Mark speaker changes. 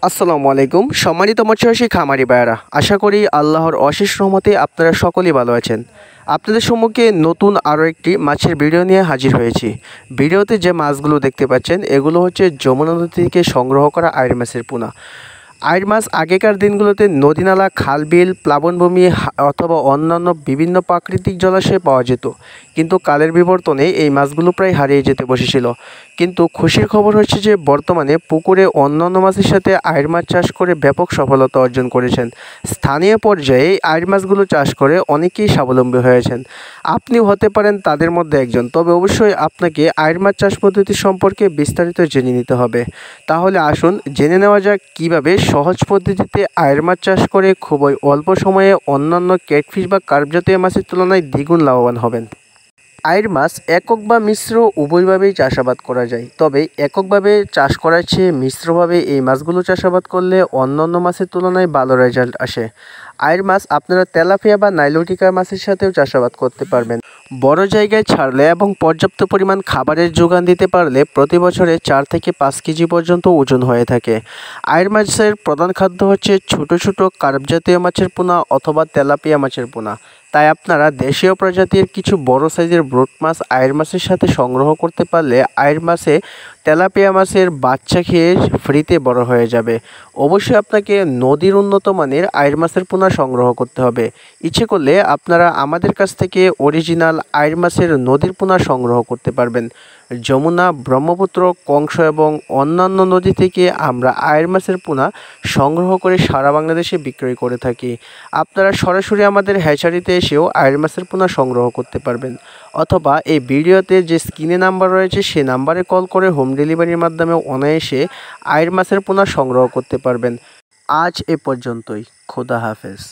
Speaker 1: আসসালামু আলাইকুম সম্মানিত মৎস্যচাষী খামারি ভাইয়েরা, আশা করি আল্লাহর অশেষ রহমতে আপনারা সকলেই ভালো আছেন। আপনাদের সম্মুখে নতুন আরও একটি মাছের ভিডিও নিয়ে হাজির হয়েছি। ভিডিওতে যে মাছগুলো দেখতে পাচ্ছেন এগুলো হচ্ছে যমুনা নদী থেকে সংগ্রহ করা আইড় মাছের পোনা। আইড় মাছ আগেকার দিনগুলোতে নদীনালা, খালবিল, প্লাবনভূমি অথবা অন্যান্য বিভিন্ন প্রাকৃতিক জলাশয়ে পাওয়া যেত, কিন্তু কালের বিবর্তনে এই মাছগুলো প্রায় হারিয়ে যেতে বসেছিল। কিন্তু খুশির খবর হচ্ছে যে বর্তমানে পুকুরে অন্যান্য মাছের সাথে আইড় মাছ চাষ করে ব্যাপক সফলতা অর্জন করেছেন। স্থানীয় পর্যায়ে আইড় মাছগুলো চাষ করে অনেকেই স্বাবলম্বী হয়েছেন। আপনিও হতে পারেন তাদের মধ্যে একজন। তবে অবশ্যই আপনাকে আইড় মাছ চাষ পদ্ধতি সম্পর্কে বিস্তারিত জেনে নিতে হবে। তাহলে আসুন জেনে নেওয়া যাক কীভাবে সহজ পদ্ধতিতে আইড় মাছ চাষ করে খুবই অল্প সময়ে অন্যান্য ক্যাটফিশ বা কার্প জাতীয় মাছের তুলনায় দ্বিগুণ লাভবান হবেন। আইড় মাছ একক বা মিশ্র উভয়ভাবেই চাষাবাদ করা যায়, তবে এককভাবে চাষ করার চেয়ে মিশ্রভাবে এই মাছগুলো চাষাবাদ করলে অন্যান্য মাছের তুলনায় ভালো রেজাল্ট আসে। আইড় মাছ আপনারা তেলাপিয়া বা নাইলোটিকা মাছের সাথেও চাষাবাদ করতে পারবেন। বড় জায়গায় ছাড়লে এবং পর্যাপ্ত পরিমাণ খাবারের যোগান দিতে পারলে প্রতি বছরে 4 থেকে 5 কেজি পর্যন্ত ওজন হয়ে থাকে। আইড় মাছের প্রধান খাদ্য হচ্ছে ছোট ছোট কার্প জাতীয় মাছের পোনা অথবা তেলাপিয়া মাছের পোনা। তাই আপনারা দেশীয় প্রজাতির কিছু বড় সাইজের ব্রুট মাছ আইড় মাছের সাথে সংগ্রহ করতে পারলে আইড় মাছে তেলাপিয়া মাছের বাচ্চা খেয়ে ফ্রিতে বড় হয়ে যাবে। অবশ্যই আপনাকে নদীর উন্নত মানের আইড় মাছের পোনা সংগ্রহ করতে হবে। ইচ্ছে করলে আপনারা আমাদের কাছ থেকে অরিজিনাল আইড় মাছের নদীর পোনা সংগ্রহ করতে পারবেন। যমুনা, ব্রহ্মপুত্র, কংস এবং অন্যান্য নদী থেকে আমরা আইড় মাছের পোনা সংগ্রহ করে সারা বাংলাদেশে বিক্রয় করে থাকি। আপনারা সরাসরি আমাদের হ্যাচারিতে এসেও আইড় মাছের পোনা সংগ্রহ করতে পারবেন, অথবা এই ভিডিওতে যে স্ক্রিনে নাম্বার রয়েছে সেই নাম্বারে কল করে হোম ডেলিভারির মাধ্যমে অনায়াসে আইড় মাছের পোনা সংগ্রহ করতে পারবেন। আজ এ পর্যন্তই। খোদা হাফেজ।